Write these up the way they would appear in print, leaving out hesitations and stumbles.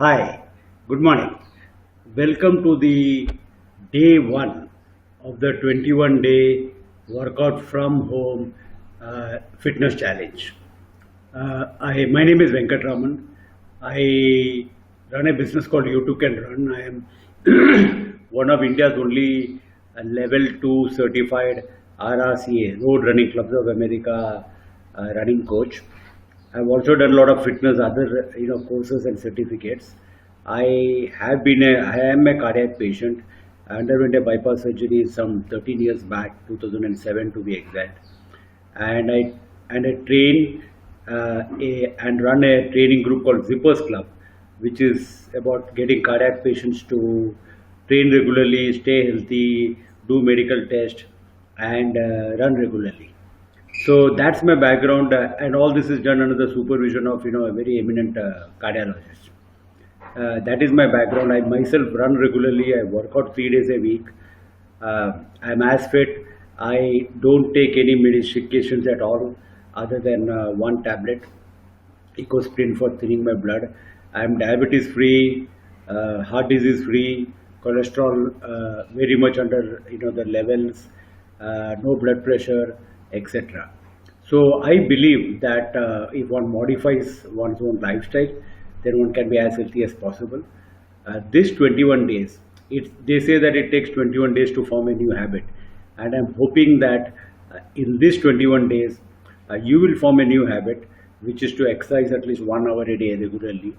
Hi, good morning. Welcome to the day one of the 21-day workout from home fitness challenge. My name is Venkatraman. I run a business called YouTooCanRun. I am one of India's only level 2 certified RRCA, Road Running Clubs of America running coach. I've also done a lot of fitness, other courses and certificates. I am a cardiac patient. I underwent a bypass surgery some 13 years back, 2007 to be exact. And I train and run a training group called Zippers Club, which is about getting cardiac patients to train regularly, stay healthy, do medical tests, and run regularly. So that's my background, and all this is done under the supervision of a very eminent cardiologist. That is my background. I myself run regularly. I work out 3 days a week. I'm as fit. I don't take any medications at all, other than one tablet, Ecosprin, for thinning my blood. I'm diabetes free, heart disease free, cholesterol very much under the levels, no blood pressure, etc. So I believe that if one modifies one's own lifestyle, then one can be as healthy as possible. This 21 days, they say that it takes 21 days to form a new habit, and I'm hoping that in this 21 days, you will form a new habit, which is to exercise at least 1 hour a day regularly.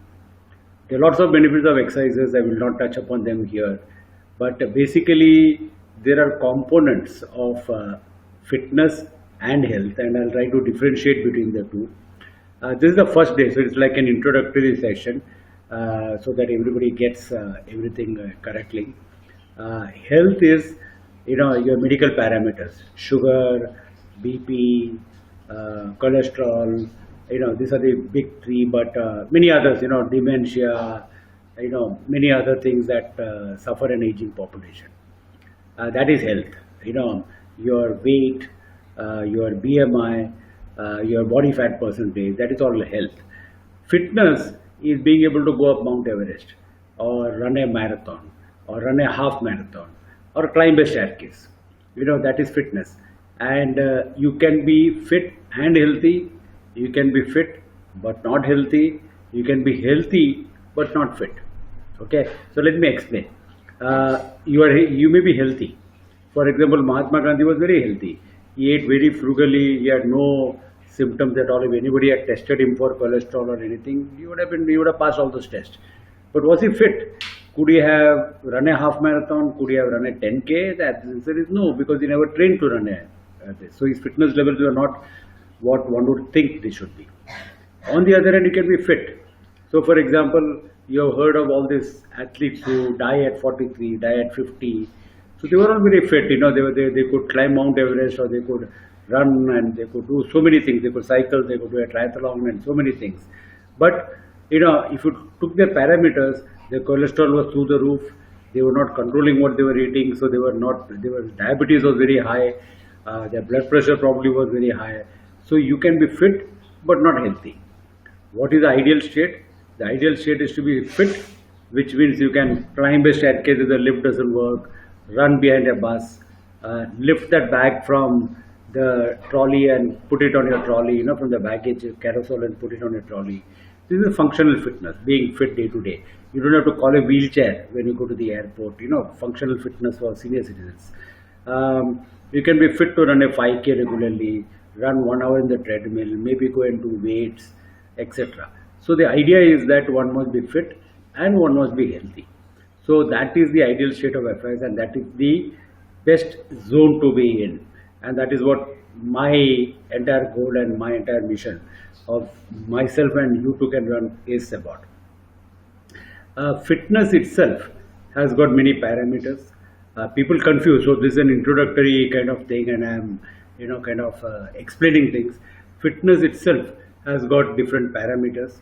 There are lots of benefits of exercises. I will not touch upon them here, but basically there are components of fitness and health, and I'll try to differentiate between the two. This is the first day, so it's like an introductory session, so that everybody gets everything correctly. Health is, your medical parameters: sugar, BP, cholesterol. These are the big three, but many others. Dementia. Many other things that suffer an aging population. That is health. Your weight, your BMI, your body fat percentage, that is all health. Fitness is being able to go up Mount Everest, or run a marathon, or run a half marathon, or climb a staircase. That is fitness. And you can be fit and healthy, you can be fit but not healthy, you can be healthy but not fit. Okay, so let me explain. You may be healthy. For example, Mahatma Gandhi was very healthy. He ate very frugally. He had no symptoms at all. If anybody had tested him for cholesterol or anything, he would have passed all those tests. But was he fit? Could he have run a half marathon? Could he have run a 10K? The answer is no, because he never trained to run this. So his fitness levels were not what one would think they should be. On the other hand, you can be fit. So, for example, you have heard of all these athletes who die at 43, die at 50. So they were all very fit. They could climb Mount Everest, or they could run, and they could do so many things. They could cycle, they could do a triathlon, and so many things. But if you took their parameters, their cholesterol was through the roof. They were not controlling what they were eating, so diabetes was very high. Their blood pressure probably was very high. So you can be fit but not healthy. What is the ideal state? The ideal state is to be fit, which means you can climb a staircase if the lift doesn't work, run behind a bus, lift that bag from the trolley and put it on your trolley, from the baggage carousel and put it on your trolley. This is functional fitness, being fit day to day. You don't have to call a wheelchair when you go to the airport, functional fitness for senior citizens. You can be fit to run a 5K regularly, run 1 hour in the treadmill, maybe go and do weights, etc. So the idea is that one must be fit and one must be healthy. So that is the ideal state of affairs, and that is the best zone to be in. And that is what my entire goal and my entire mission of myself and YouTooCanRun is about. Fitness itself has got many parameters. People confuse. So this is an introductory kind of thing, and I'm explaining things. Fitness itself has got different parameters.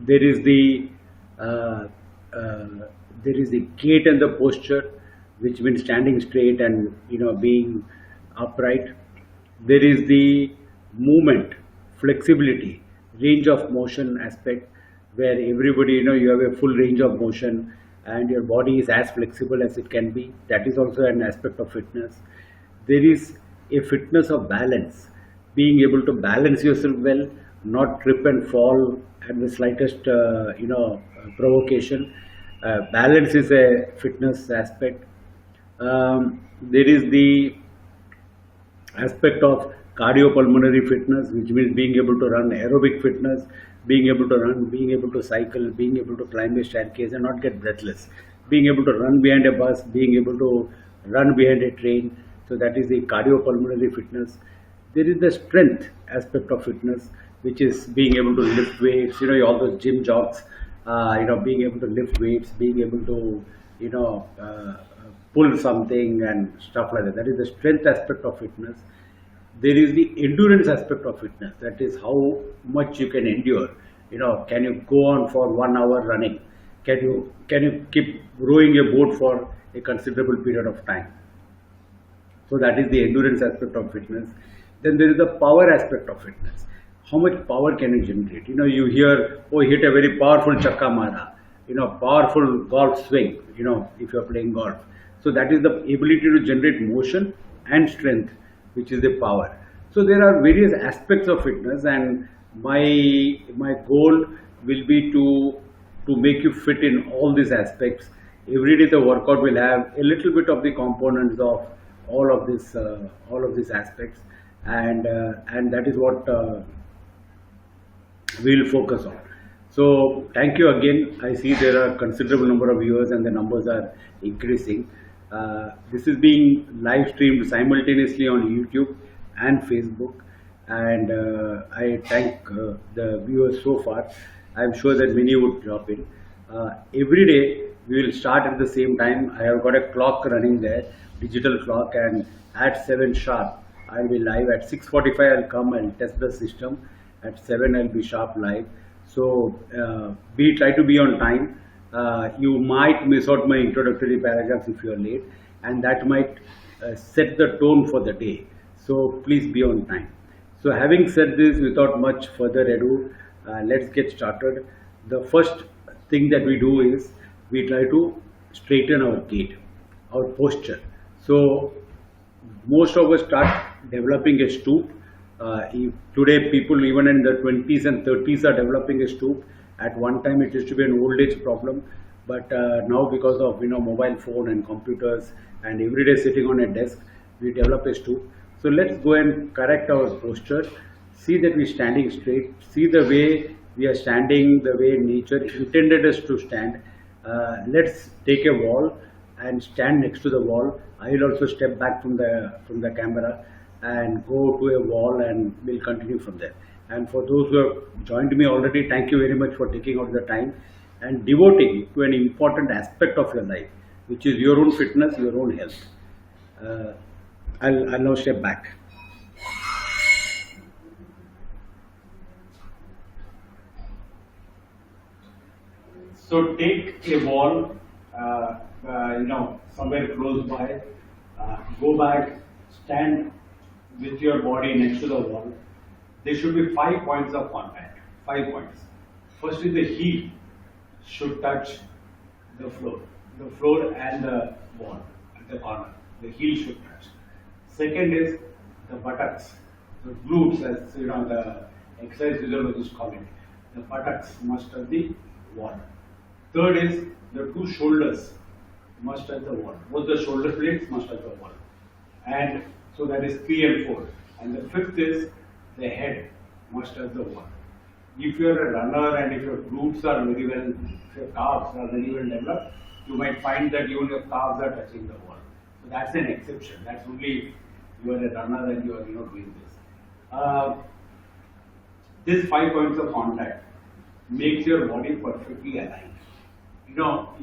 There is the gait and the posture, which means standing straight and being upright. There is the movement, flexibility, range of motion aspect, where everybody, you have a full range of motion and your body is as flexible as it can be. That is also an aspect of fitness. There is a fitness of balance, being able to balance yourself well, not trip and fall at the slightest, provocation. Balance is a fitness aspect. There is the aspect of cardiopulmonary fitness, which means being able to run aerobic fitness, being able to run, being able to cycle, being able to climb a staircase and not get breathless, being able to run behind a bus, being able to run behind a train. So that is the cardiopulmonary fitness. There is the strength aspect of fitness, which is being able to lift weights, all those gym jogs, being able to lift weights, being able to, pull something and stuff like that. That is the strength aspect of fitness. There is the endurance aspect of fitness. That is how much you can endure. Can you go on for 1 hour running? Can you keep rowing a boat for a considerable period of time? So that is the endurance aspect of fitness. Then there is the power aspect of fitness. How much power can you generate? You hear, oh, hit a very powerful chakka mara, powerful golf swing, if you're playing golf. So that is the ability to generate motion and strength, which is the power. So there are various aspects of fitness, and my goal will be to make you fit in all these aspects. Every day the workout will have a little bit of the components of all of these aspects, and that is what we will focus on. So thank you again. I see there are considerable number of viewers and the numbers are increasing. This is being live streamed simultaneously on YouTube and Facebook, and I thank the viewers so far. I am sure that many would drop in. Every day we will start at the same time. I have got a clock running there, digital clock, and at 7 sharp I will be live. At 6:45 I'll come and test the system. At 7 I'll be sharp live. So try to be on time. You might miss out my introductory paragraphs if you are late, and that might set the tone for the day. So please be on time. So having said this, without much further ado, let's get started. The first thing that we do is we try to straighten our gait, our posture. So most of us start developing a stoop. Today people even in the 20s and 30s are developing a stoop. At one time it used to be an old age problem, but now because of mobile phone and computers and every day sitting on a desk, we develop a stoop. So let's go and correct our posture. See that we're standing straight. See the way we are standing, the way nature intended us to stand. Let's take a wall and stand next to the wall. I will also step back from the camera and go to a wall, and we'll continue from there. And for those who have joined me already, thank you very much for taking out the time and devoting it to an important aspect of your life, which is your own fitness, your own health. I'll now step back. So take a wall, somewhere close by. Go back, stand with your body next to the wall. There should be 5 points of contact. 5 points. First is the heel should touch the floor and the wall at the corner. The heel should touch. Second is the buttocks, the glutes, as the exercise physiologists call it. The buttocks must touch the wall. Third is the 2 shoulders must touch the wall. Both the shoulder blades must touch the wall. And so that is 3 and 4. And the fifth is the head must touch the wall. If you are a runner and if your glutes are very well, if your calves are very well developed, you might find that even your calves are touching the wall. So that's an exception. That's only if you are a runner and you are doing this. These 5 points of contact makes your body perfectly aligned.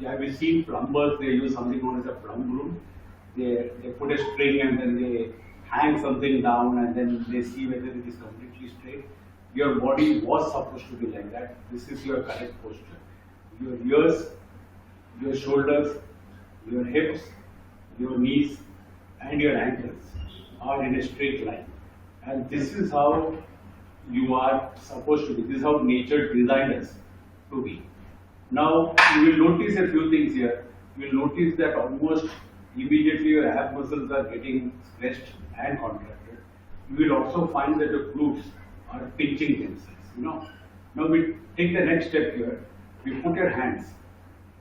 Have you seen plumbers? They use something known as a plumb broom. They put a string and then they hang something down and then they see whether it is completely straight. Your body was supposed to be like that. This is your correct posture. Your ears, your shoulders, your hips, your knees and your ankles are in a straight line. And this is how you are supposed to be. This is how nature designed us. to be. Now you will notice a few things here. You will notice that almost immediately your ab muscles are getting stretched and contracted. You will also find that the glutes are pinching themselves. Now we take the next step here. We put your hands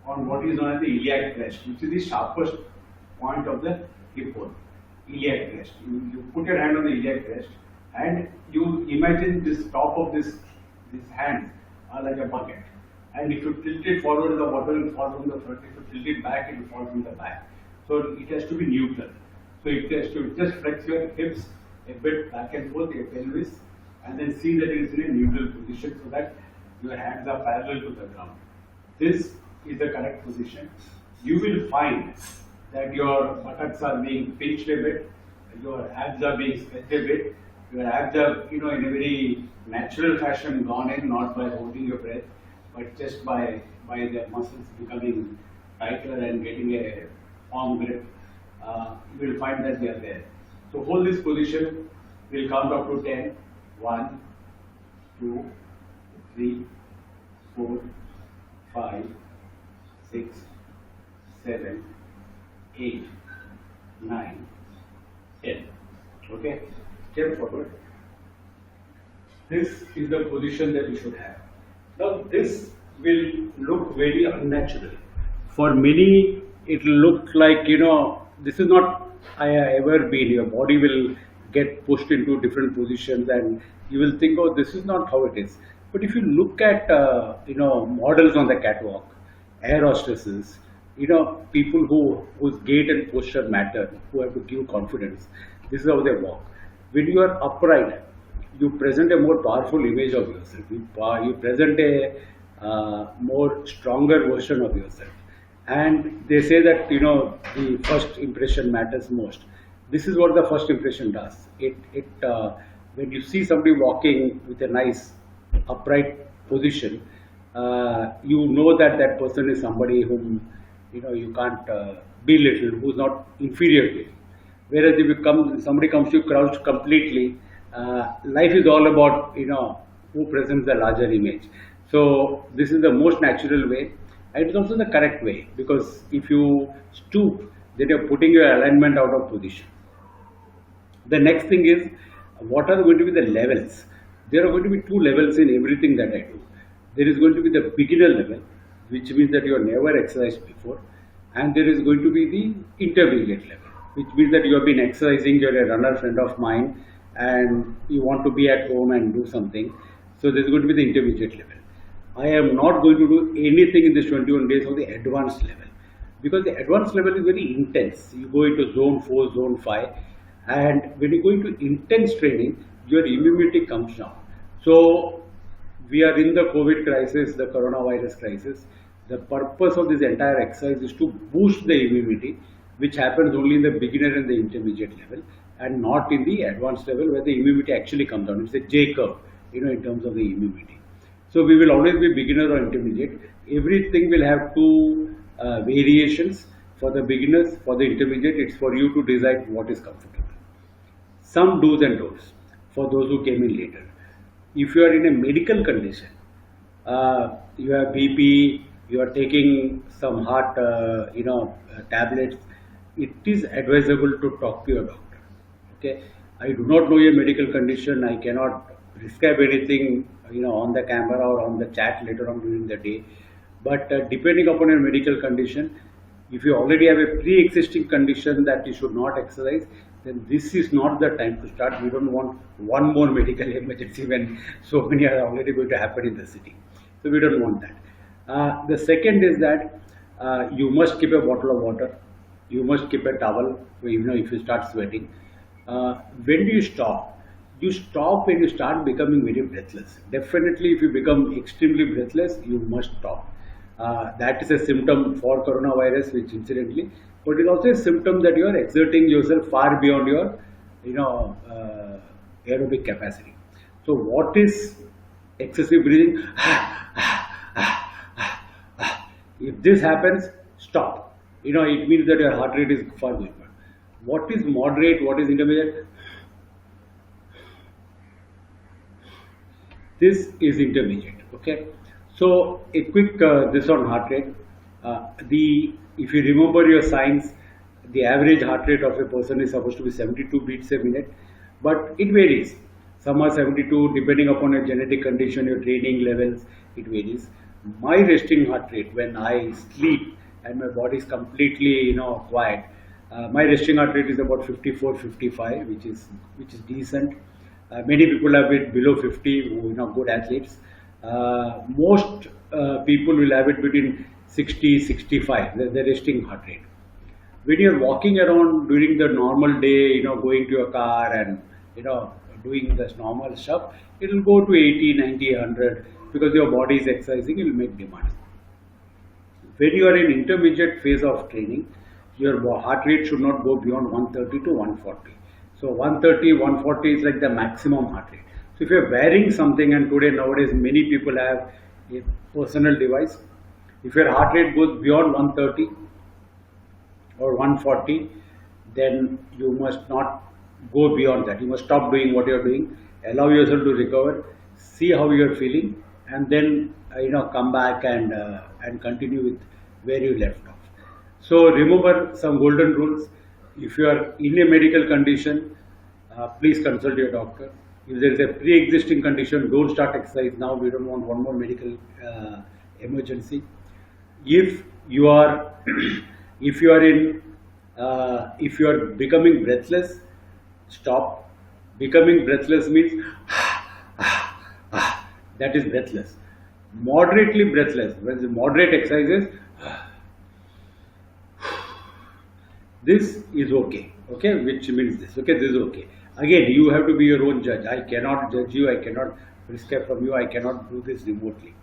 on what is known as the iliac crest, which is the sharpest point of the hip bone. Iliac crest. You put your hand on the iliac crest and you imagine this top of this hand are like a bucket. And if you tilt it forward, the water will fall from the front. If you tilt it back, it will fall from the back. So it has to be neutral. So it has to just flex your hips a bit back and forth, your pelvis, and then see that it is in a neutral position so that your hands are parallel to the ground. This is the correct position. You will find that your buttocks are being pinched a bit, your abs are being stretched a bit, your abs are, in a very natural fashion gone in, not by holding your breath, but just by the muscles becoming tighter and getting a firm grip. You will find that they are there. So hold this position. We'll count up to 10. 1, 2, 3, 4, 5, 6, 7, 8, 9, 10. Okay? Step forward. This is the position that you should have. Now this will look very unnatural. For many it will look like, this is not ever been. Your body will get pushed into different positions and you will think, oh, this is not how it is. But if you look at, models on the catwalk, air hostesses, people whose gait and posture matter, who have to give confidence, this is how they walk. When you are upright, you present a more powerful image of yourself. You present a more stronger version of yourself. And they say that, the first impression matters most. This is what the first impression does. When you see somebody walking with a nice upright position, you know that that person is somebody whom, you can't belittle, who's not inferior to you. Whereas if somebody comes to you crouched completely, life is all about, who presents the larger image. So this is the most natural way, and it's also the correct way, because if you stoop, then you're putting your alignment out of position. The next thing is, what are going to be the levels? There are going to be two levels in everything that I do. There is going to be the beginner level, which means that you have never exercised before, and there is going to be the intermediate level, which means that you have been exercising, you're a runner friend of mine, and you want to be at home and do something. So there is going to be the intermediate level. I am not going to do anything in this 21 days of the advanced level, because the advanced level is very intense. You go into zone 4, zone 5, and when you go into intense training, your immunity comes down. So we are in the COVID crisis, the coronavirus crisis. The purpose of this entire exercise is to boost the immunity, which happens only in the beginner and the intermediate level, and not in the advanced level where the immunity actually comes down. It's a J curve, in terms of the immunity. So we will always be beginner or intermediate. Everything will have two variations. For the beginners, for the intermediate, it's for you to decide what is comfortable. Some do's and don'ts for those who came in later. If you are in a medical condition, you have BP, you are taking some heart, tablets, it is advisable to talk to your doctor. Okay, I do not know your medical condition. I cannot prescribe anything, on the camera or on the chat later on during the day. But depending upon your medical condition, if you already have a pre-existing condition that you should not exercise, then this is not the time to start. We don't want one more medical emergency when so many are already going to happen in the city. So we don't want that. The second is that you must keep a bottle of water. You must keep a towel, if you start sweating. When do you stop? You stop when you start becoming very breathless. Definitely, if you become extremely breathless, you must stop. That is a symptom for coronavirus, which incidentally, but it's also a symptom that you are exerting yourself far beyond your, aerobic capacity. So, what is excessive breathing? If this happens, stop. It means that your heart rate is far going up. What is moderate? What is intermediate? This is intermediate. Okay. So a quick this on heart rate. If you remember your science, the average heart rate of a person is supposed to be 72 beats a minute, but it varies. Some are 72 depending upon your genetic condition, your training levels. It varies. My resting heart rate when I sleep and my body is completely quiet, my resting heart rate is about 54, 55, which is decent. Many people have it below 50, good athletes. Most people will have it between 60, 65, the resting heart rate. When you're walking around during the normal day, going to your car and, doing this normal stuff, it will go to 80, 90, 100 because your body is exercising, it will make demand. When you are in intermediate phase of training, your heart rate should not go beyond 130 to 140. So 130, 140 is like the maximum heart rate. So if you are wearing something, and nowadays many people have a personal device, if your heart rate goes beyond 130 or 140, then you must not go beyond that. You must stop doing what you are doing, allow yourself to recover, see how you are feeling, and then come back and continue with where you left off. So remember some golden rules. If you are in a medical condition, please consult your doctor. If there is a pre-existing condition, don't start exercise now. We don't want one more medical emergency. If you are if you are becoming breathless, stop. Becoming breathless means that is breathless. Moderately breathless, when the moderate exercises, this is okay, which means this, this is okay. Again, you have to be your own judge. I cannot judge you, I cannot prescribe from you, I cannot do this remotely,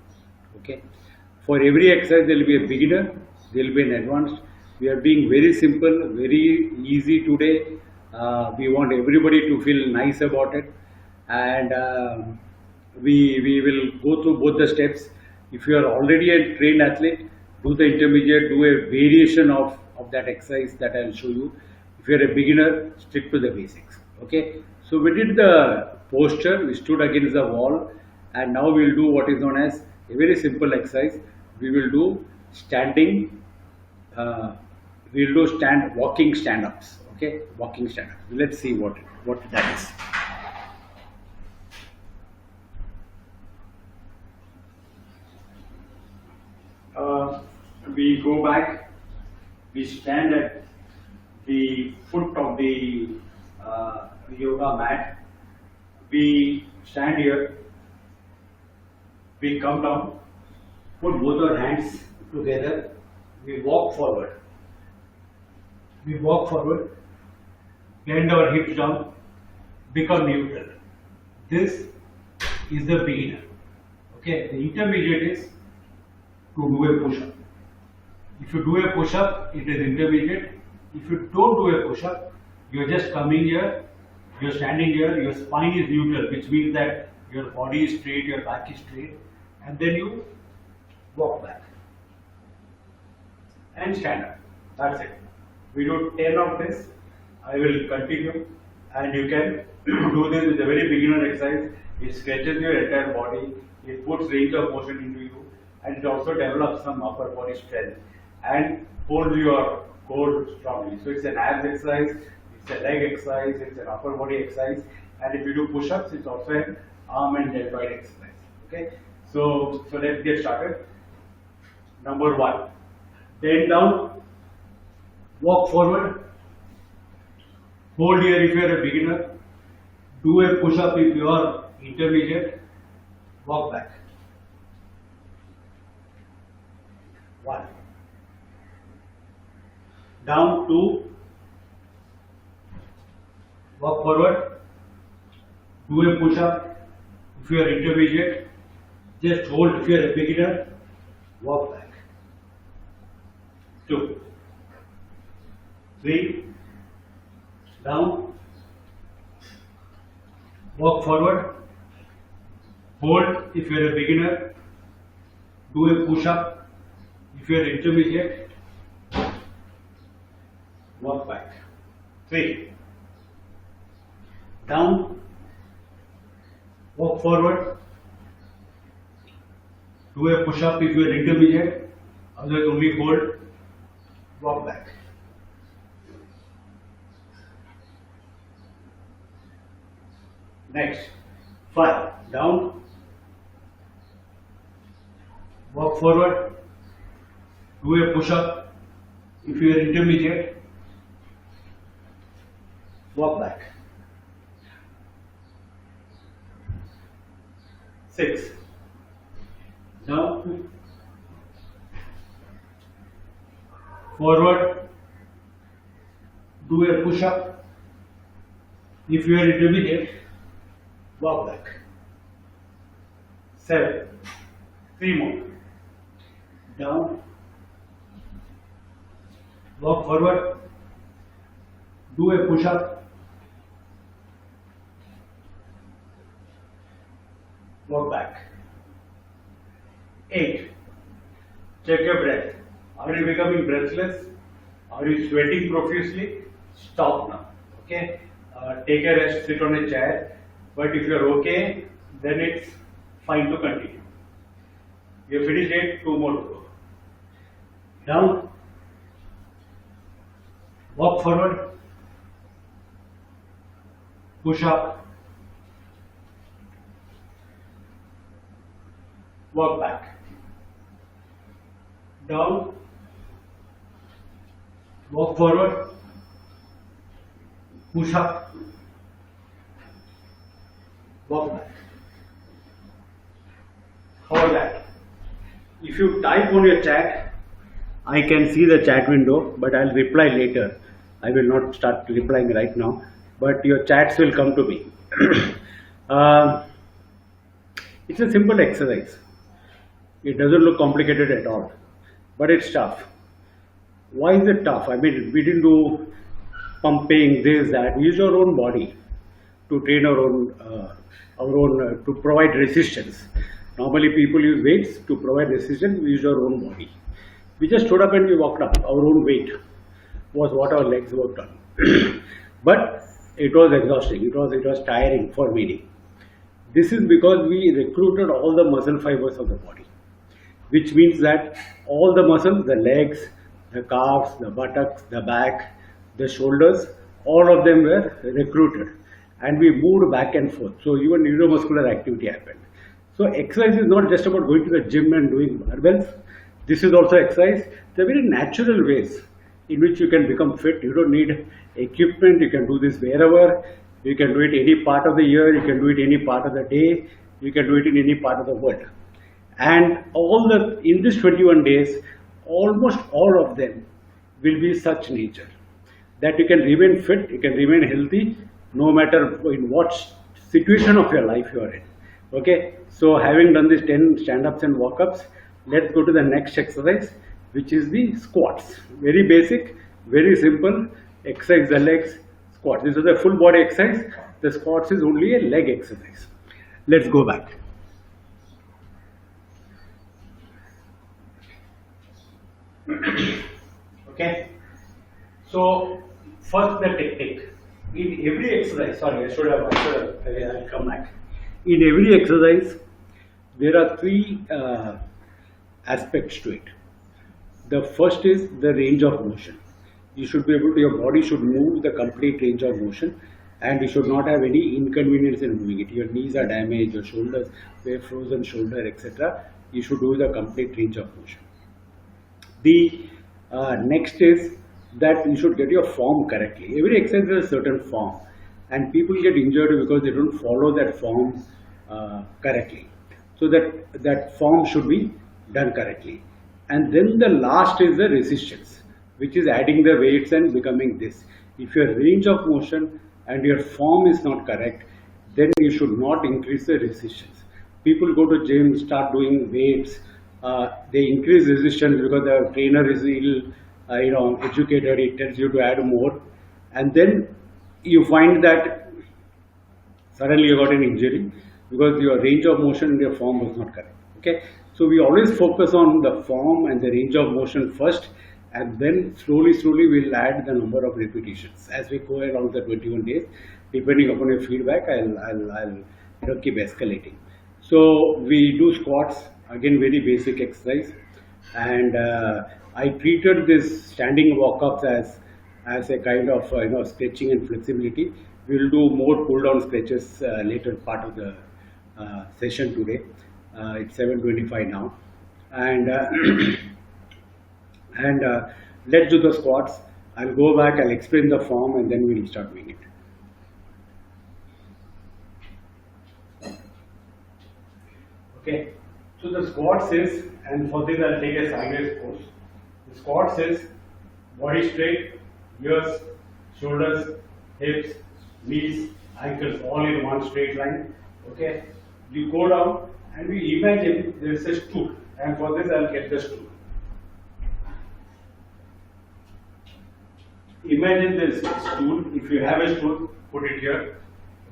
For every exercise, there will be a beginner, there will be an advanced. We are being very simple, very easy today. We want everybody to feel nice about it, and we will go through both the steps. If you are already a trained athlete, do the intermediate, do a variation of that exercise that I will show you. If you are a beginner, stick to the basics. So we did the posture, we stood against the wall, and now we will do what is known as a very simple exercise. We will do standing, we will do walking stand-ups. Walking stand-ups. Let's see what that is. We go back, we stand at the foot of the yoga mat, we stand here, we come down, put both our hands together, we walk forward, bend our hips down, become neutral. This is the beginner. The intermediate is to do a push-up. If you do a push-up, it is intermediate. If you don't do a push-up, you are just coming here, you are standing here, your spine is neutral, which means that your body is straight, your back is straight, and then you walk back and stand up. That's it. We do 10 of this. I will continue, and you can do this with a very beginner exercise. It stretches your entire body, it puts range of motion into you, and it also develops some upper body strength and holds your core strongly. So it's an abs exercise, it's a leg exercise, it's an upper body exercise, and if you do push-ups, it's also an arm and deltoid exercise. So let's get started. Number 1, bend down, walk forward, hold here if you are a beginner, do a push-up if you are intermediate, walk back. 1, down, 2, walk forward, do a push-up if you are intermediate, just hold if you are a beginner, walk back. 2, 3, down, walk forward, hold if you are a beginner, do a push-up if you are intermediate, walk back. 3, down, walk forward, Do a push-up if you are intermediate, otherwise only hold, walk back. Next, 5, down, walk forward, do a push-up if you are intermediate, walk back. 6, down, forward, do a push-up if you are intermediate, walk back. 7, 3 more, down, walk forward, do a push-up, walk back. 8, check your breath. Are you becoming breathless? Are you sweating profusely? Stop now. Okay? Take a rest, sit on a chair. But if you are okay, then it's fine to continue. You have finished 8, 2 more to go. Down, walk forward, push up, walk back. Down, walk forward, push up, walk back. How was that? If you type on your chat, I can see the chat window, but I'll reply later. I will not start replying right now, but your chats will come to me. It's a simple exercise. It doesn't look complicated at all, but it's tough. Why is it tough? I mean, we didn't do pumping, this, that. We use our own body to train our own, to provide resistance. Normally people use weights to provide resistance. We use our own body. We just stood up and we walked up. Our own weight was what our legs worked on. But it was exhausting. It was tiring for many. This is because we recruited all the muscle fibers of the body, which means that all the muscles, the legs, the calves, the buttocks, the back, the shoulders, all of them were recruited, and we moved back and forth. So even neuromuscular activity happened. So exercise is not just about going to the gym and doing barbells. This is also exercise. There are very natural ways in which you can become fit. You don't need equipment. You can do this wherever. You can do it any part of the year. You can do it any part of the day. You can do it in any part of the world. And in this 21 days, almost all of them will be such nature that you can remain fit, you can remain healthy, no matter in what situation of your life you are in. Okay, so having done these 10 stand-ups and walk-ups, let's go to the next exercise, which is the squats. Very basic, very simple. Exercise the legs, squats. This is a full body exercise. The squats is only a leg exercise. Let's go back. Okay, so first the technique. In every exercise, sorry, I'll come back. In every exercise, there are 3 aspects to it. The first is the range of motion. You should be able to, your body should move the complete range of motion, and you should not have any inconvenience in moving it. Your knees are damaged, your shoulders, you have frozen shoulder, etc. You should do the complete range of motion. The next is that you should get your form correctly. Every exercise has a certain form, and people get injured because they don't follow that form correctly. So that form should be done correctly. And then the last is the resistance, which is adding the weights and becoming this. If your range of motion and your form is not correct, then you should not increase the resistance. People go to gym, start doing weights, they increase resistance because the trainer is ill, educated, he tells you to add more, and then you find that suddenly you got an injury because your range of motion and your form was not correct. Okay, so we always focus on the form and the range of motion first, and then slowly we'll add the number of repetitions as we go along the 21 days. Depending upon your feedback, I'll keep escalating. So we do squats. Again, very basic exercise. And I treated this standing walk-ups as a kind of stretching and flexibility. We'll do more pull-down stretches later part of the session today. It's 7:25 now, and and let's do the squats. I'll go back, I'll explain the form, and then we'll start doing it. Okay, so the squats is, and for this I'll take a sideways pose. The squats is body straight, ears, shoulders, hips, knees, ankles, all in one straight line. Okay, you go down and we imagine there is a stool, and for this I'll get the stool. Imagine this stool. If you have a stool, put it here.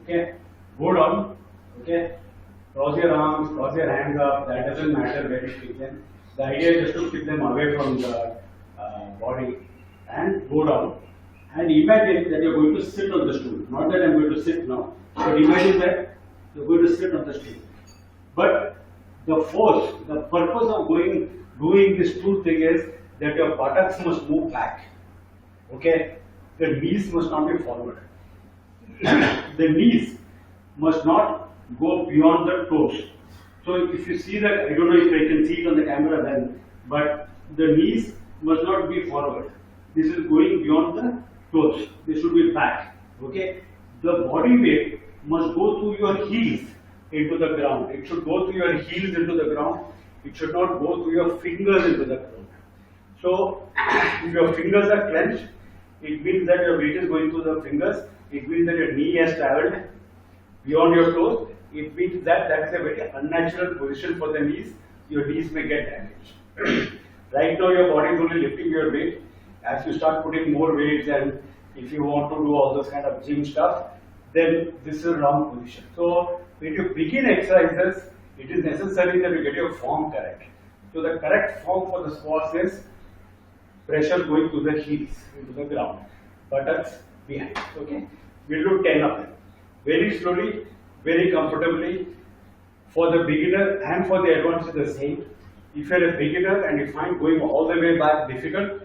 Okay, go down. Okay, cross your arms, cross your hands up. That doesn't matter where you keep them. The idea is just to keep them away from the body and go down. And imagine that you're going to sit on the stool. Not that I'm going to sit now, but imagine that you're going to sit on the stool. But the force, the purpose of doing this stool thing is that your buttocks must move back. Okay, the knees must not be forward. The knees must not go beyond the toes. So if you see that, I don't know if I can see it on the camera then, but the knees must not be forward. This is going beyond the toes. They should be back. Okay, the body weight must go through your heels into the ground. It should go through your heels into the ground. It should not go through your fingers into the ground. So if your fingers are clenched, it means that your weight is going through the fingers. It means that your knee has traveled beyond your toes. It means that that is a very unnatural position for the knees. Your knees may get damaged. Right now your body is only lifting your weight. As you start putting more weights, and if you want to do all those kind of gym stuff, then this is a wrong position. So when you begin exercises, it is necessary that you get your form correct. So the correct form for the squats is pressure going to the heels into the ground, buttocks behind. Okay, we'll do 10 of them very slowly, very comfortably. For the beginner and for the advanced, the same. If you're a beginner and you find going all the way back difficult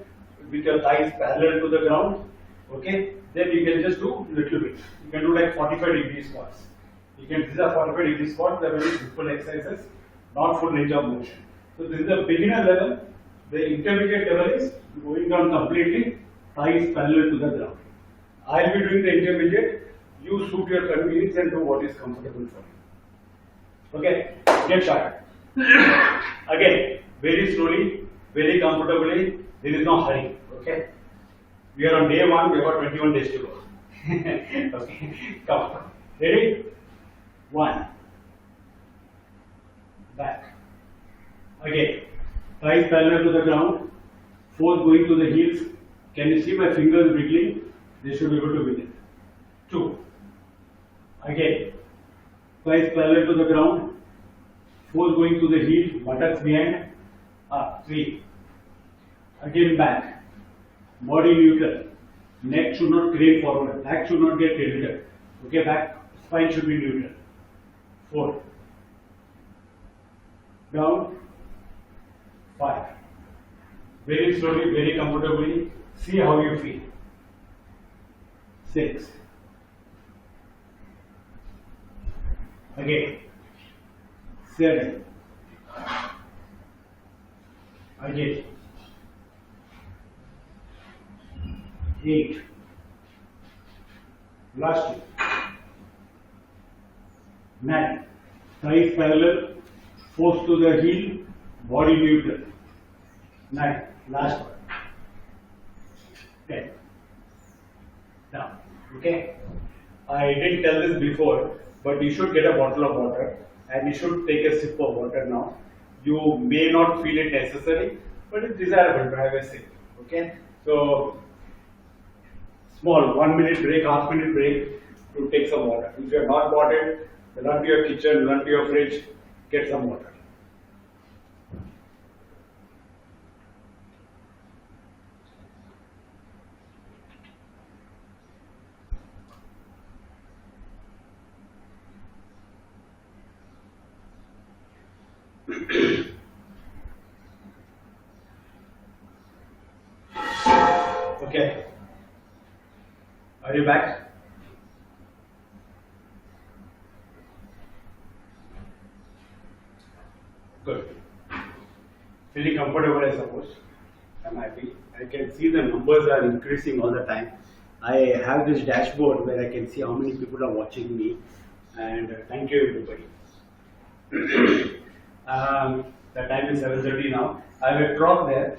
with your thighs parallel to the ground, okay, then you can just do little bit. You can do like 45-degree squats. These are 45-degree squats. They are very simple exercises, not full range of motion. So this is the beginner level. The intermediate level is going down completely, thighs parallel to the ground. I'll be doing the intermediate. You suit your convenience and do what is comfortable for you. Okay, get started. Again, very slowly, very comfortably. There is no hurry. Okay, we are on day 1. We have got 21 days to go. Okay, come on. Ready? 1. Back. Again. Thighs parallel to the ground, force going to the heels. Can you see my fingers wiggling? They should be able to wiggle. 2. Again, thighs parallel to the ground, force going to the heels, buttocks behind. Up. 3. Again back. Body neutral. Neck should not crane forward. Back should not get tilted. Okay, back spine should be neutral. 4. Down. 5. Very slowly, very comfortably. See how you feel. 6. Again. 7. Again. 8. Last two. 9. Thighs parallel, force to the heel, body neutral. 9. Last one. 10. Down. Okay. I didn't tell this before, but you should get a bottle of water and you should take a sip of water now. You may not feel it necessary, but it's desirable to have a sip. Okay. So small 1 minute break, half minute break to take some water. If you have not bought it, run to your kitchen, run to your fridge, get some water. Are you back? Good. Feeling comfortable, I suppose. I'm happy. I can see the numbers are increasing all the time. I have this dashboard where I can see how many people are watching me, and thank you everybody. The time is 7:30 now. I have a clock there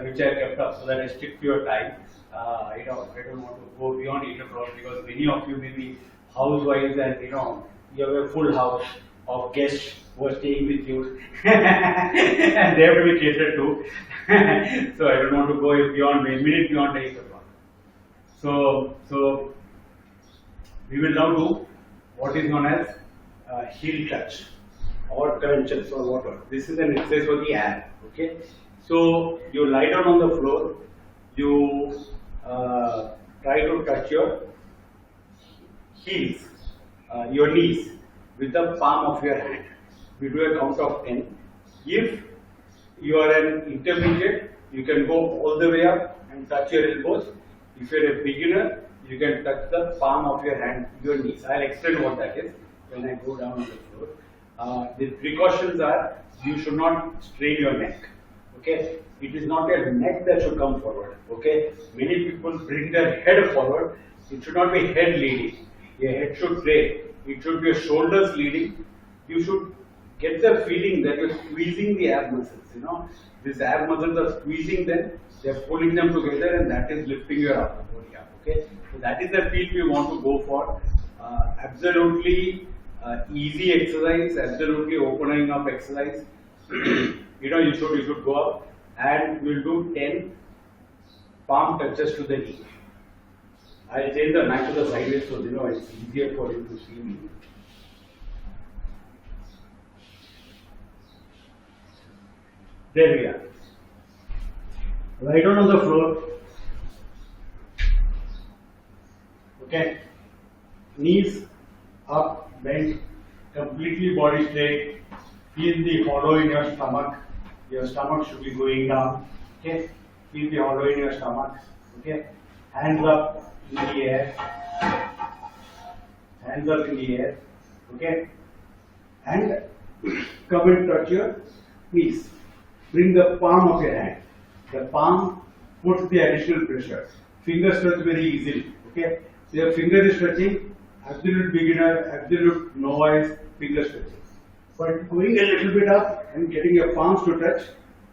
which I kept up so that I stick to your time. I don't want to go beyond 8 o'clock because many of you may be housewives and you have a full house of guests who are staying with you and they have to be catered to. So I don't want to go beyond a minute beyond 8 o'clock. So we will now do what is known as heel touch or crunches or whatever. This is an exercise for the ab. Okay. So you lie down on the floor. You try to touch your heels, your knees with the palm of your hand. We do a count of 10. If you are an intermediate, you can go all the way up and touch your elbows. If you are a beginner, you can touch the palm of your hand, your knees. I'll explain what that is when I go down on the floor. The precautions are you should not strain your neck. Okay, it is not your neck that should come forward. Okay, many people bring their head forward. It should not be head leading. Your head should trail. It should be your shoulders leading. You should get the feeling that you're squeezing the ab muscles. These ab muscles are squeezing them. They're pulling them together, and that is lifting your upper body up. Okay, so that is the feel we want to go for. Absolutely easy exercise. Absolutely opening up exercise. You should go up and we'll do 10 palm touches to the knee. I'll change the mat to the sideways so it's easier for you to see me. There we are. Lie down on the floor. Okay. Knees up, bent, completely body straight. Feel the hollow in your stomach. Your stomach should be going down. Okay. Feel the hollow in your stomach. Okay. Hands up in the air. Hands up in the air. Okay. And come and touch your knees. Bring the palm of your hand. The palm puts the additional pressure. Fingers touch very easily. Okay. So your finger is touching. Absolute beginner, absolute novice, finger stretching. But going a little bit up and getting your palms to touch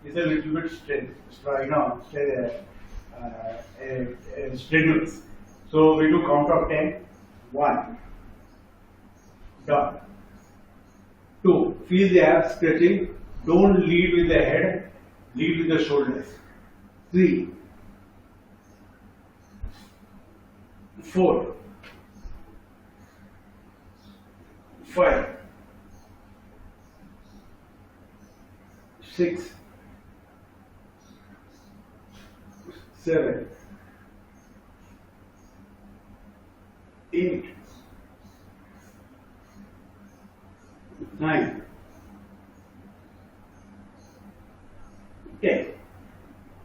is a little bit strenuous. So we do count of 10. 1. Down. 2. Feel the abs stretching. Don't lead with the head, lead with the shoulders. 3. 4. 5. 6. 7. 8. 9. 10.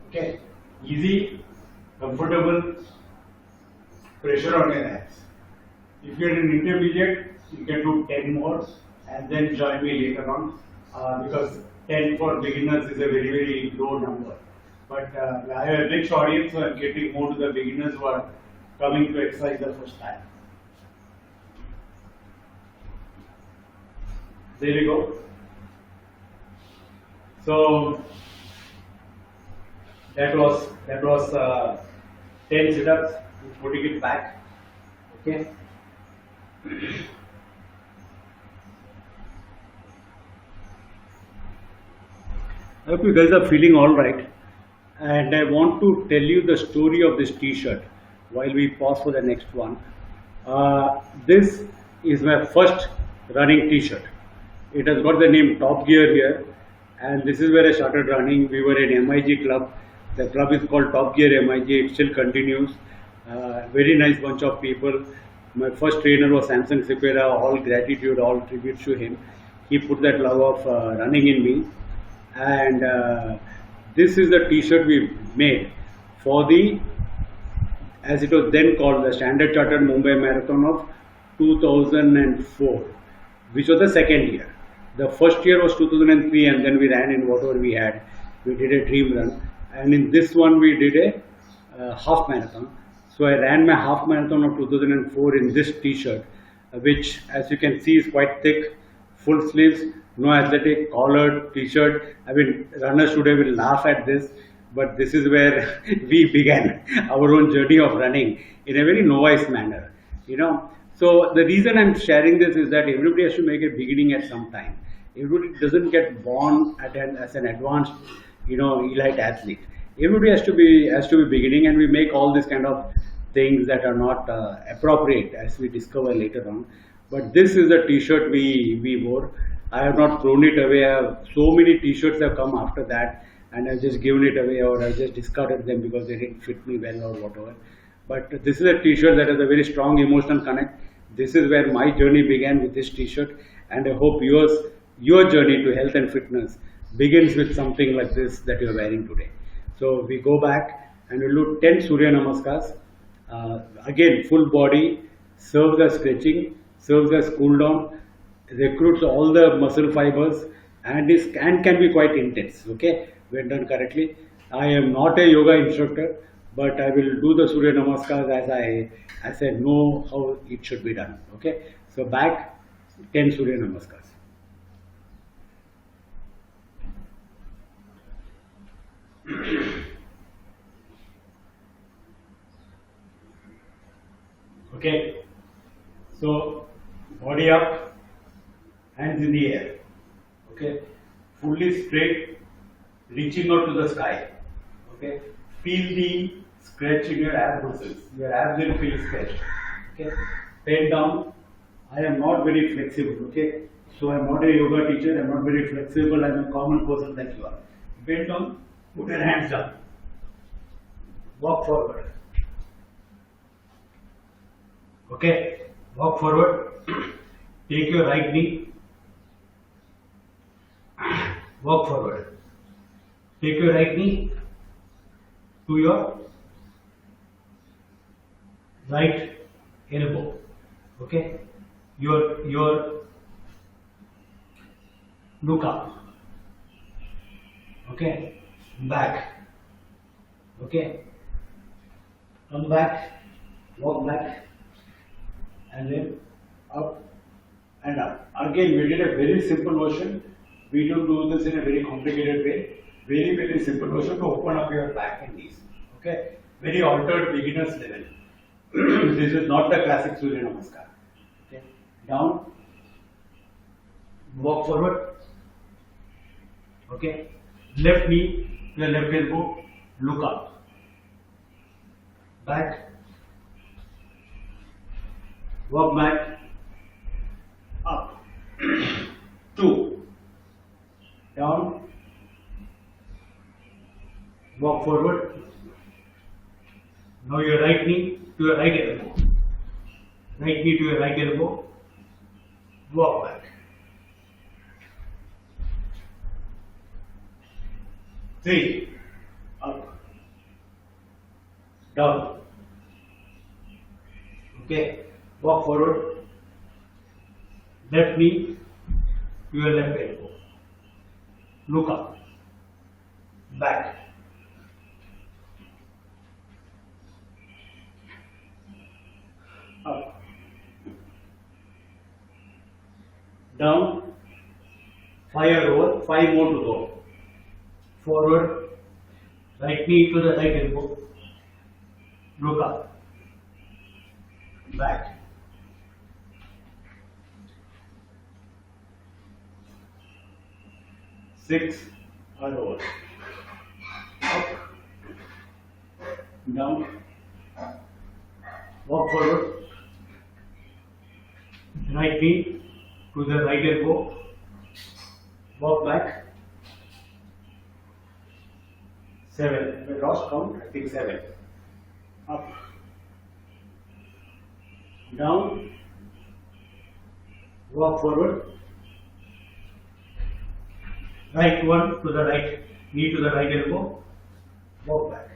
Okay. Easy, comfortable, pressure on your abs. If you are an intermediate, you can do 10 more and then join me later on because 10 for beginners is a very, very low number. But I have a rich audience, so I'm getting more to the beginners who are coming to exercise the first time. There we go. So that was 10 sit-ups. Putting it back. Okay. I hope you guys are feeling all right, and I want to tell you the story of this t-shirt while we pause for the next one. This is my first running t-shirt. It has got the name Top Gear here, and this is where I started running. We were in MIG club. The club is called Top Gear MIG. It still continues. Very nice bunch of people. My first trainer was Samson Sequeira. All gratitude, all tributes to him. He put that love of running in me. And this is the t-shirt we made for the as it was then called, the Standard Chartered Mumbai Marathon of 2004, which was the second year. The first year was 2003, and then we ran in whatever we had. We did a dream run, and in this one we did a half marathon. So I ran my half marathon of 2004 in this T-shirt, which, as you can see, is quite thick, full sleeves, no athletic, collared T-shirt. I mean, runners today will laugh at this, but this is where we began our own journey of running in a very novice manner, you know. So the reason I'm sharing this is that everybody has to make a beginning at some time. Everybody doesn't get born as an advanced, you know, elite athlete. Everybody has to be beginning, and we make all these kind of things that are not appropriate, as we discover later on. But this is a T-shirt we wore. I have not thrown it away. So many T-shirts have come after that, and I've just given it away, or I've just discarded them because they didn't fit me well or whatever. But this is a T-shirt that has a very strong emotional connect. This is where my journey began, with this T-shirt, and I hope your journey to health and fitness begins with something like this that you're wearing today. So we go back and we do 10 Surya Namaskars. Again, full body, serves as stretching, serves as cool down, recruits all the muscle fibers, and can be quite intense, okay, when done correctly. I am not a yoga instructor, but I will do the Surya Namaskars as I know how it should be done, okay. So back, 10 Surya Namaskars. Okay, so body up, hands in the air, okay, fully straight, reaching out to the sky, okay, feel the stretch in your ab muscles, your abs will feel stretched, okay, bend down. I am not very flexible, okay, so I am not a yoga teacher, I am not very flexible, I am a common person like you are. Bend down, put your hands down, walk forward. Okay, walk forward, take your right knee, walk forward, take your right knee to your right elbow, okay, your look up, okay, back, okay, come back, walk back, and then up and up. Again, we did a very simple version. We don't do this in a very complicated way. Very, very simple version to open up your back and knees. Okay? Very altered beginner's level. This is not the classic Surya Namaskar. Okay? Down. Walk forward. Okay? Left knee to the left elbow. Look up. Back. Walk back, up, 2, down, walk forward. Now your right knee to your right elbow, right knee to your right elbow, walk back. 3, up, down, okay. Walk forward, left knee to your left elbow, look up, back, up, down, 5 over, 5 more to go, forward, right knee to the right elbow, look up, back. 6 are over. Up, down, walk forward, right knee to the right elbow, walk back. 7. We lost count, I think 7. Up, down, walk forward. Right one to the right, knee to the right elbow, walk back.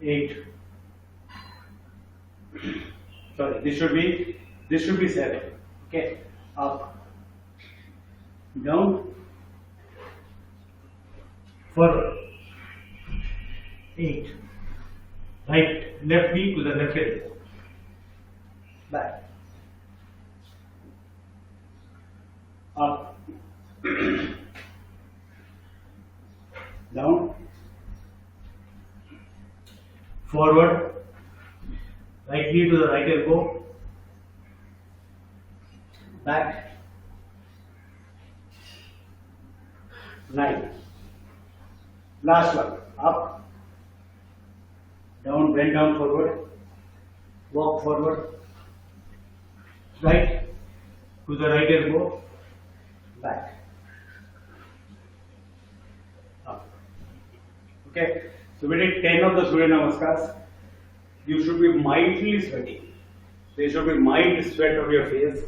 8. Sorry, this should be 7. Okay, up, down, forward. 8. Right, left knee to the left elbow. Back. Up. Down. Forward. Right knee to the right elbow. Back. 9. Last one. Up. Down, bend down forward. Walk forward. Right to the right elbow. Back. Up. Okay. So we did 10 of the Surya Namaskars. You should be mildly sweating. There should be mild sweat on your face.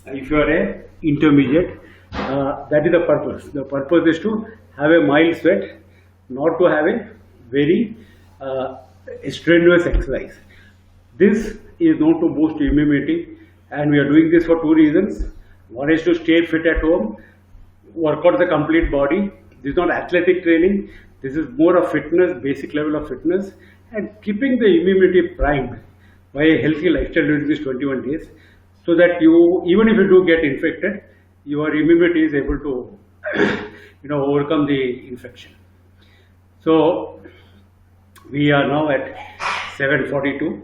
If you are a intermediate, that is the purpose. The purpose is to have a mild sweat, not to have a very strenuous exercise. This is known to boost immunity, and we are doing this for two reasons. One is to stay fit at home, work out the complete body. This is not athletic training. This is more of fitness, basic level of fitness, and keeping the immunity primed by a healthy lifestyle during these 21 days, so that you, even if you do get infected, your immunity is able to overcome the infection. So we are now at 7:42,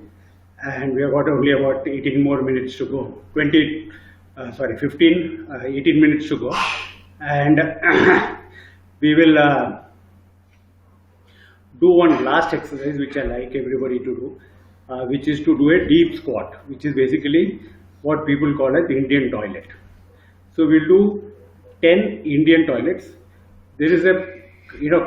and we have got only about 18 more minutes to go. 18 minutes to go, and we will do one last exercise which I like everybody to do, which is to do a deep squat, which is basically what people call as Indian toilet. So we'll do 10 Indian toilets. There is a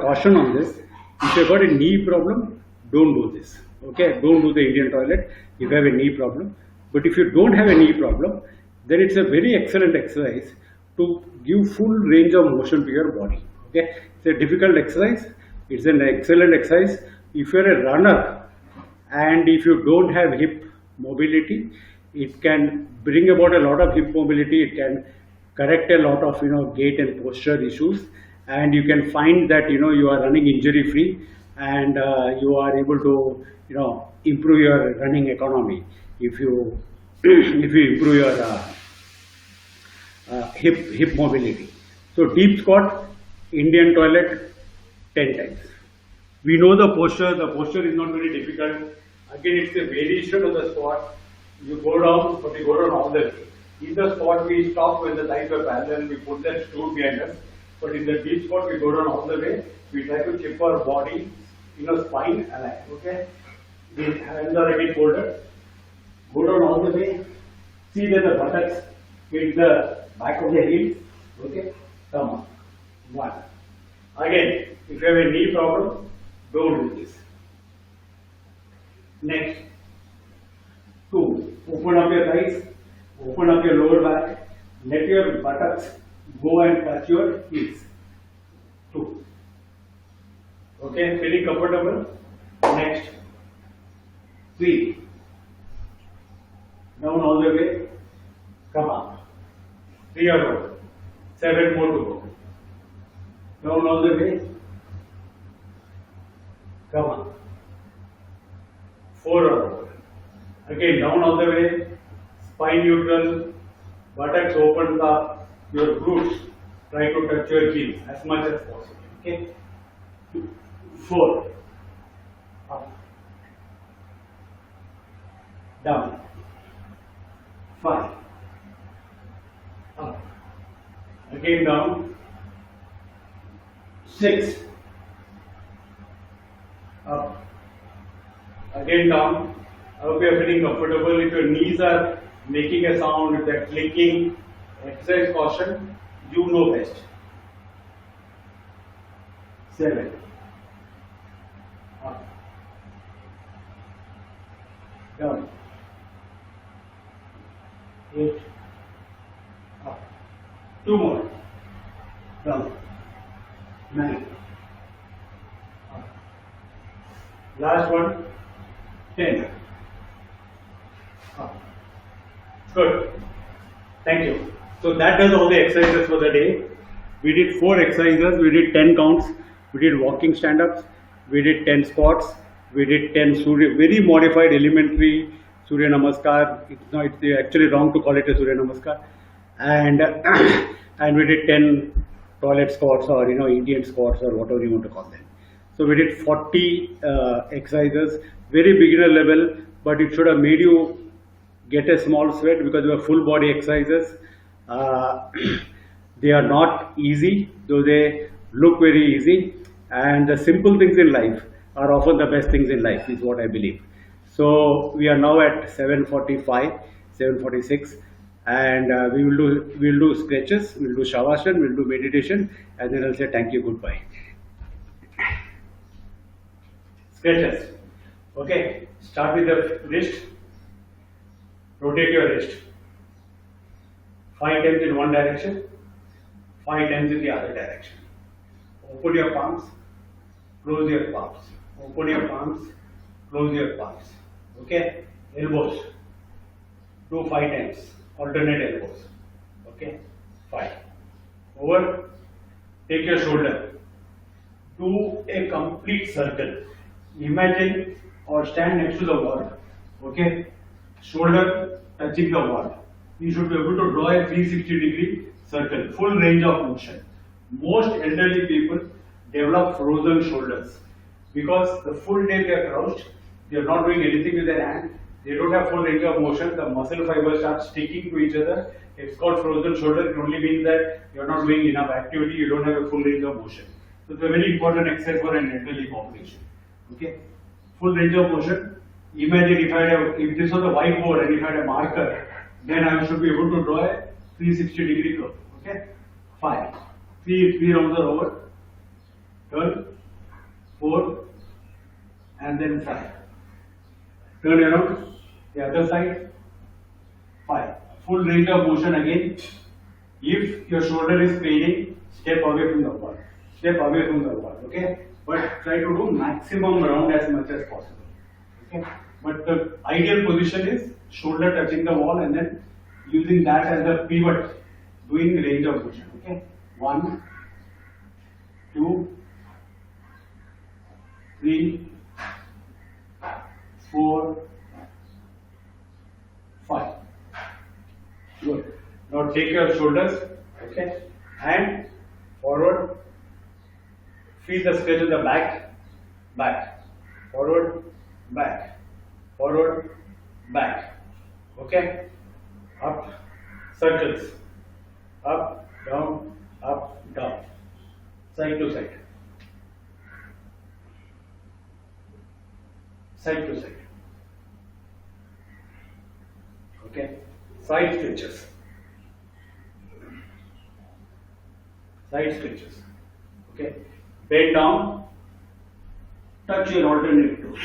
caution on this. If you've got a knee problem, don't do this. Okay, don't do the Indian toilet if you have a knee problem. But if you don't have a knee problem, then it's a very excellent exercise to give full range of motion to your body. Okay, it's a difficult exercise. It's an excellent exercise. If you're a runner and if you don't have hip mobility, it can bring about a lot of hip mobility. It can correct a lot of gait and posture issues, and you can find that you are running injury free, and you are able to improve your running economy if you if you improve your hip mobility. So deep squat, Indian toilet, 10 times. We know the posture. The posture is not very difficult. Again, it's a variation of the squat. You go down, but you go down all the way. In the squat, we stop when the thighs are parallel. We put that stool behind us. But in the deep squat, we go down all the way. We try to keep our body, spine aligned. Okay. The hands are again folded. Go down all the way. See that the buttocks hit the back of the heels. Okay. Come on. 1. Again, if you have a knee problem, don't do this. Next. 2. Open up your thighs. Open up your lower back. Let your buttocks go and touch your heels. 2. Okay, feeling comfortable? Next. 3. Down all the way. Come up. 3 or more. 7 more to go. Down all the way. Come on. 4 or more. Again, down all the way. Spine neutral. Buttocks open up. Your glutes. Try to touch your heels as much as possible. Okay. 4. Up. Down. 5. Up. Again down. 6. Up. Again down. I hope you are feeling comfortable. If your knees are making a sound, if they are clicking, exercise caution, you know best. 7. Up. Down. 8. Up. 2 more. Down. 9. Up. Last one. 10. Up. Good. Thank you. So that does all the exercises for the day. We did 4 exercises. We did 10 counts. We did walking stand-ups. We did 10 squats. We did 10 very modified elementary Surya Namaskar. It's actually wrong to call it a Surya Namaskar. And and we did 10 toilet squats, or Indian squats, or whatever you want to call them. So we did 40 exercises, very beginner level, but it should have made you get a small sweat because they were full body exercises. They are not easy, though they look very easy. And the simple things in life are often the best things in life, is what I believe. So we are now at 7:45, 7:46, and we'll do stretches, we'll do Shavasan, we'll do meditation, and then I'll say thank you, goodbye. Stretches. Okay, start with the wrist. Rotate your wrist 5 times in one direction, 5 times in the other direction. Open your palms, close your palms. Open your palms, close your palms. Okay, elbows. Do 5 times, alternate elbows. Okay, 5. Over, take your shoulder. Do a complete circle. Imagine or stand next to the wall. Okay, shoulder touching the wall. You should be able to draw a 360-degree circle, full range of motion. Most elderly people develop frozen shoulders because the full day they are crouched, they are not doing anything with their hand, they don't have full range of motion, the muscle fibers start sticking to each other. It's called frozen shoulder. It only means that you are not doing enough activity, you don't have a full range of motion. So it's a very important exercise for an elderly population. Okay, full range of motion. Imagine if this was a whiteboard and if I had a marker, then I should be able to draw a 360-degree curve. Okay, 5. 3 rounds are over. Turn. 4, and then 5. Turn around. The other side. 5. Full range of motion again. If your shoulder is paining, step away from the wall. Step away from the wall. Okay, but try to do maximum round as much as possible. Okay. But the ideal position is shoulder touching the wall and then using that as a pivot, doing range of motion. Okay, 1, 2, 3, 4, 5. Good. Now take your shoulders, okay, and forward. Feel the stretch in the back, back, forward, back, forward, back. Okay, up, circles, up, down, side to side, side to side. Okay, side stretches, side stretches. Okay, bend down, touch your alternate toes.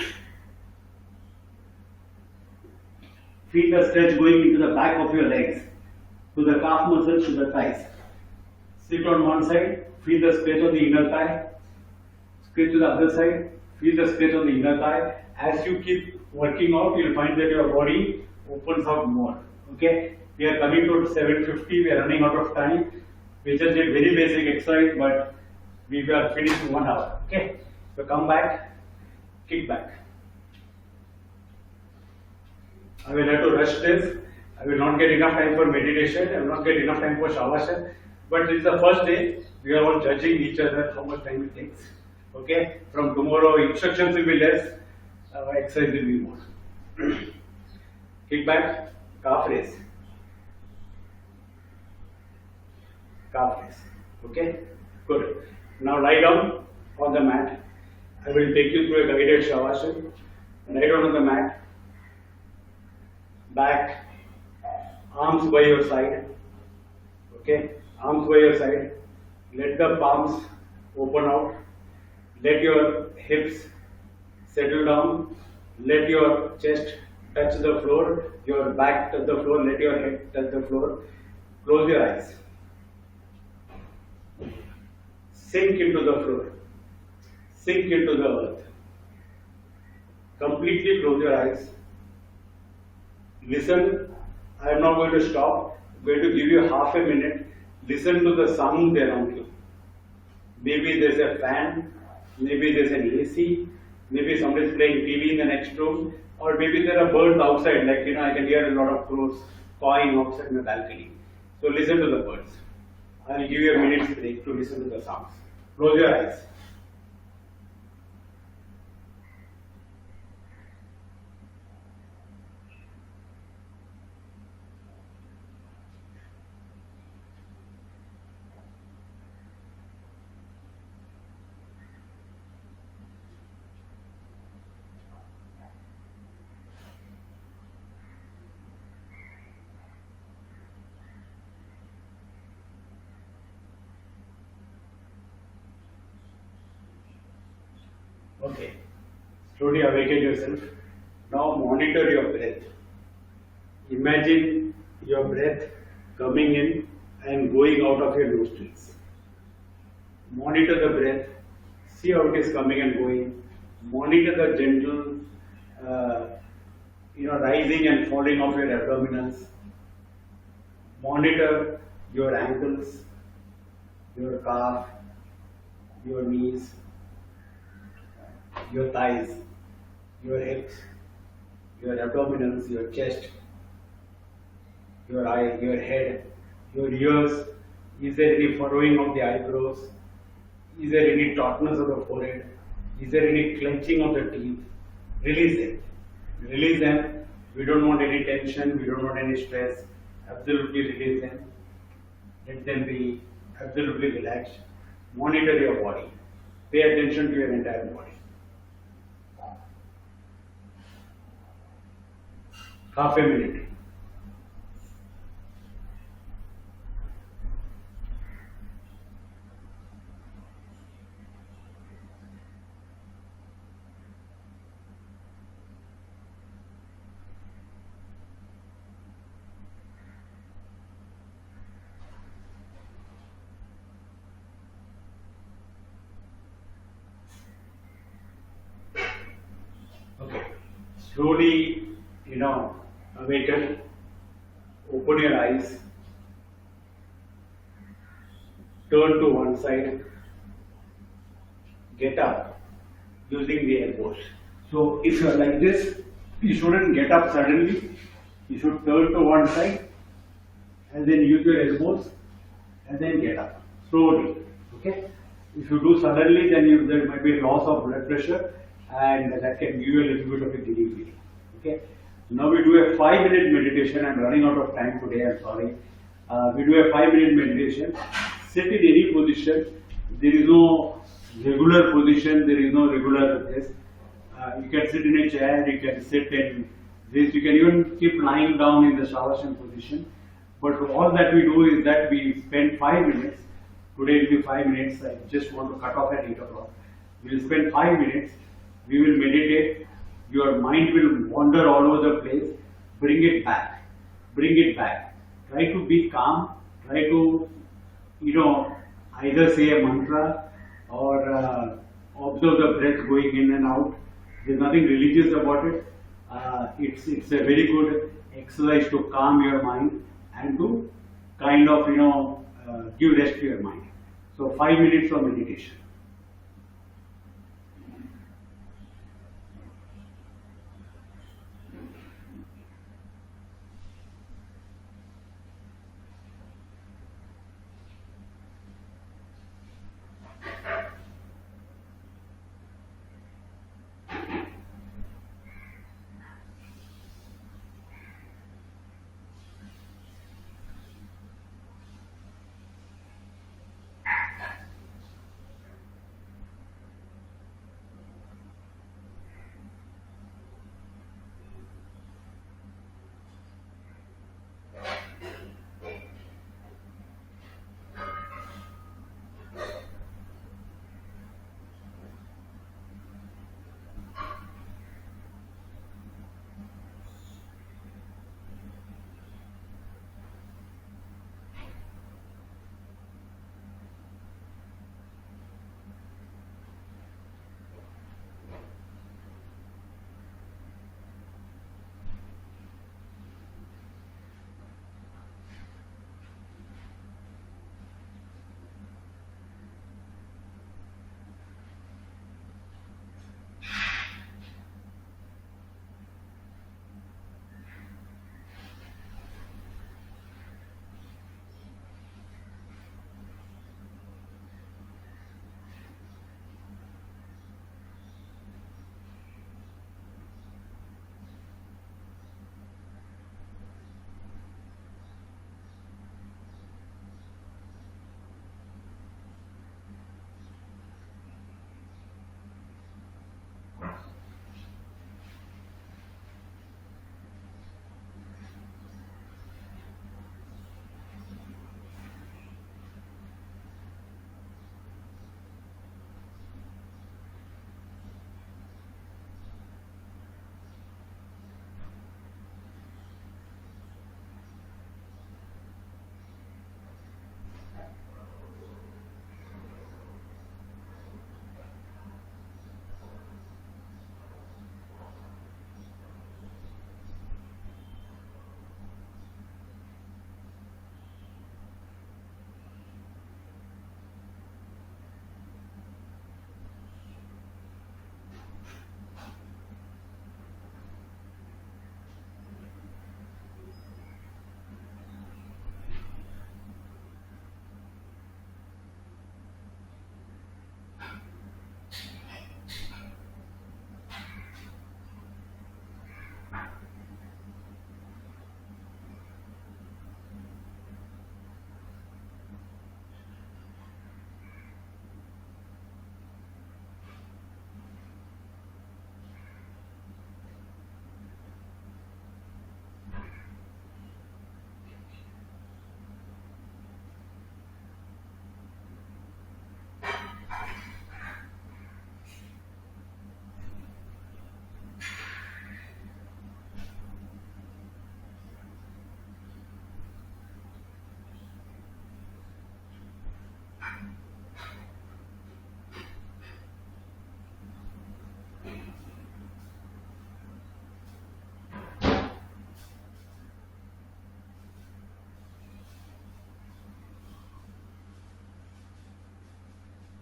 Feel the stretch going into the back of your legs, to the calf muscles, to the thighs. Sit on one side, feel the stretch on the inner thigh. Stretch to the other side, feel the stretch on the inner thigh. As you keep working out, you'll find that your body opens up more. Okay, we are coming to 7:50. We are running out of time. We just did very basic exercise, but we are finished in 1 hour. Okay, so come back, kick back. I will have to rush this. I will not get enough time for meditation. I will not get enough time for Shavasan. But this is the first day. We are all judging each other how much time it takes. Okay, from tomorrow instructions will be less, exercise will be more. Kick back, calf raise. Calf raise. Okay, good. Now lie down on the mat. I will take you through a guided Shavasan. Lie down on the mat. Back, arms by your side. Okay, arms by your side. Let the palms open out. Let your hips settle down. Let your chest touch the floor. Your back touch the floor. Let your head touch the floor. Close your eyes. Sink into the floor. Sink into the earth. Completely close your eyes. Listen. I am not going to stop. I'm going to give you half a minute. Listen to the sound around you. Maybe there's a fan, maybe there's an AC, maybe somebody's playing TV in the next room, or maybe there are birds outside, like I can hear a lot of crows cawing outside in the balcony. So listen to the birds. I'll give you a minute's break to listen to the sounds. Close your eyes. Okay. Slowly awaken yourself. Now monitor your breath. Imagine your breath coming in and going out of your nostrils. Monitor the breath. See how it is coming and going. Monitor the gentle, rising and falling of your abdominals. Monitor your ankles, your calf, your knees, your thighs, your hips, your abdominals, your chest, your eye, your head, your ears. Is there any furrowing of the eyebrows? Is there any tautness of the forehead? Is there any clenching of the teeth? Release them. Release them. We don't want any tension. We don't want any stress. Absolutely release them. Let them be absolutely relaxed. Monitor your body. Pay attention to your entire body. Half a minute. Okay. Slowly, awaken. Open your eyes. Turn to one side. Get up using the elbows. So if you are like this, you shouldn't get up suddenly. You should turn to one side and then use your elbows and then get up slowly. Okay. If you do suddenly, then there might be a loss of blood pressure, and that can give you a little bit of a giddy feeling. Okay. Now we do a 5-minute meditation. I'm running out of time today. I'm sorry. We do a 5-minute meditation. Sit in any position. There is no regular position. There is no regular this. You can sit in a chair. You can sit in this. You can even keep lying down in the Shavasan position. But all that we do is that we spend 5 minutes. Today will be 5 minutes. I just want to cut off at 8 o'clock. We will spend 5 minutes. We will meditate. Your mind will wander all over the place. Bring it back. Bring it back. Try to be calm. Try to, either say a mantra or observe the breath going in and out. There's nothing religious about it. It's a very good exercise to calm your mind and to kind of, give rest to your mind. So 5 minutes of meditation.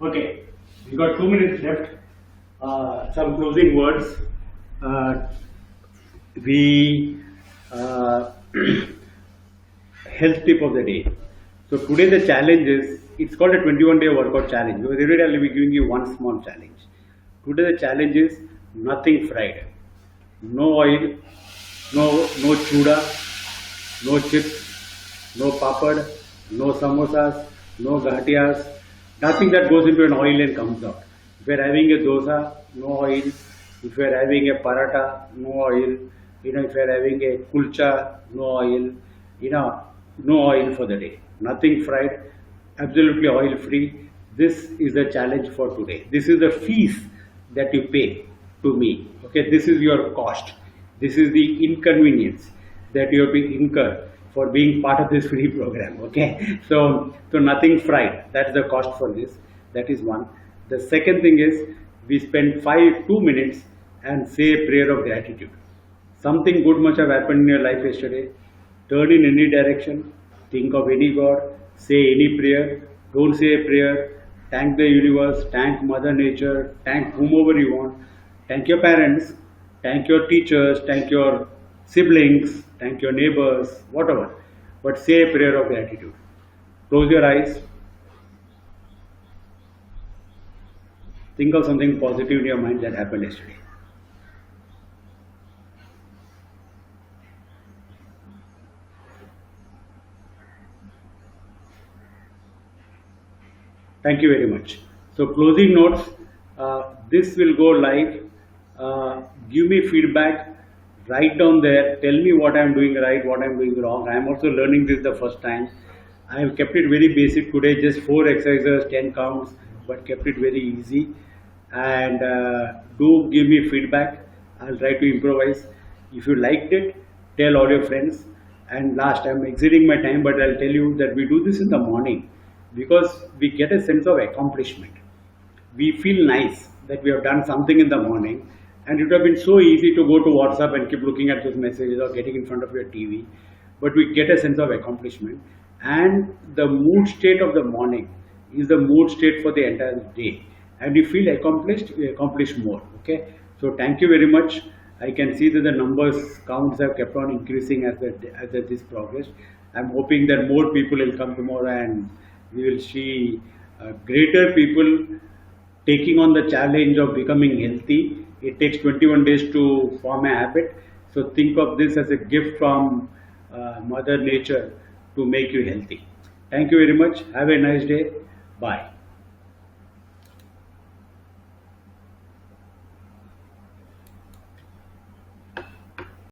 Okay, we got 2 minutes left. Some closing words. We health tip of the day. So today the challenge is, it's called a 21-day workout challenge. Because every day I'll be giving you one small challenge. Today the challenge is nothing fried, no oil, no chuda, no chips, no papad, no samosas, no gatiyas, nothing that goes into an oil and comes out. If you are having a dosa, no oil. If you are having a paratha, no oil. If you are having a kulcha, no oil. No oil for the day. Nothing fried, absolutely oil free. This is the challenge for today. This is the fees that you pay to me. Okay, this is your cost. This is the inconvenience that you have to incur for being part of this free program. Okay, so nothing fried. That's the cost for this. That is one. The second thing is, we spend 2 minutes and say a prayer of gratitude. Something good must have happened in your life yesterday. Turn in any direction. Think of any God. Say any prayer. Don't say a prayer. Thank the universe. Thank Mother Nature. Thank whomever you want. Thank your parents. Thank your teachers. Thank your siblings. Thank your neighbors. Whatever. But say a prayer of gratitude. Close your eyes. Think of something positive in your mind that happened yesterday. Thank you very much. So closing notes, this will go live. Give me feedback, write down there, tell me what I am doing right, what I am doing wrong. I am also learning this the first time. I have kept it very basic today, just 4 exercises, 10 counts, but kept it very easy. And do give me feedback. I'll try to improvise. If you liked it, tell all your friends. And last, I'm exceeding my time, but I'll tell you that we do this in the morning because we get a sense of accomplishment. We feel nice that we have done something in the morning, and it would have been so easy to go to WhatsApp and keep looking at those messages or getting in front of your TV, but we get a sense of accomplishment. And the mood state of the morning is the mood state for the entire day, and you feel accomplished, you accomplish more. Okay, so thank you very much. I can see that the numbers counts have kept on increasing as this progress. I'm hoping that more people will come tomorrow and we will see greater people taking on the challenge of becoming healthy. It takes 21 days to form a habit. So think of this as a gift from Mother Nature to make you healthy. Thank you very much. Have a nice day. Bye.